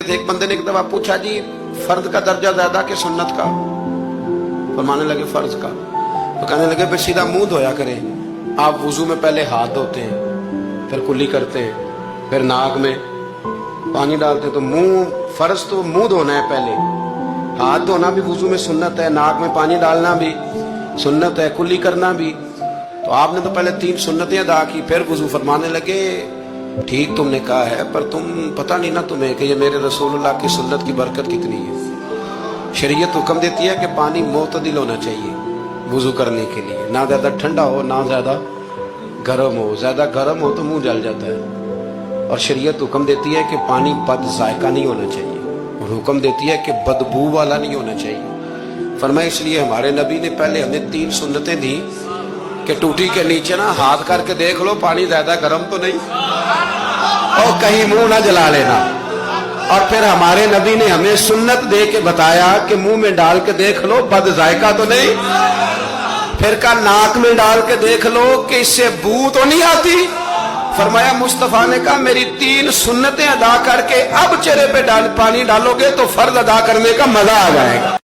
एक बंदे ने एक दफा पूछा, जी फर्द का दर्जा ज्यादा कि सुन्नत का? फरमाने लगे फर्ज का। तो कहने लगे फिर सीधा मुंह धोया करें। आप वुजू में पहले हाथ धोते हैं, फिर कुल्ली करते हैं, फिर नाक में पानी डालते हैं। तो मुंह, फर्ज तो मुंह धोना है पहले, हाथ धोना भी वुजू में सुन्नत है, नाक में पानी डालना भी सुन्नत है, कुल्ली करना भी। तो आपने तो पहले 3 सुन्नतें अदा की, फिर वुजू। फरमाने लगे ठीक तुमने कहा है, पर तुम पता नहीं ना तुम्हें कि ये मेरे रसूलुल्लाह की सुन्नत की बरकत कितनी है। शरीयत हुक्म देती है कि पानी मोतदिल होना चाहिए वुजू करने के लिए, ना ज्यादा ठंडा हो ना ज्यादा गर्म हो। ज्यादा गर्म हो तो मुंह जल जाता है। और शरीयत हुक्म देती है कि पानी बद जायका नहीं होना चाहिए, और हुक्म देती है कि बदबू वाला नहीं होना चाहिए। फरमाया इसलिए हमारे नबी ने पहले हमें 3 सुन्नतें दी कि टूटी के नीचे ना हाथ करके देख लो पानी ज्यादा गर्म तो नहीं, और कहीं मुंह ना जला लेना। और फिर हमारे नबी ने हमें सुन्नत दे के बताया कि मुंह में डाल के देख लो बद जायका तो नहीं। फिर का नाक में डाल के देख लो कि इससे बू तो नहीं आती। फरमाया मुस्तफा ने कहा मेरी 3 सुन्नतें अदा करके अब चेहरे पे पानी डालोगे तो फर्ज अदा करने का मजा आ जाएगा।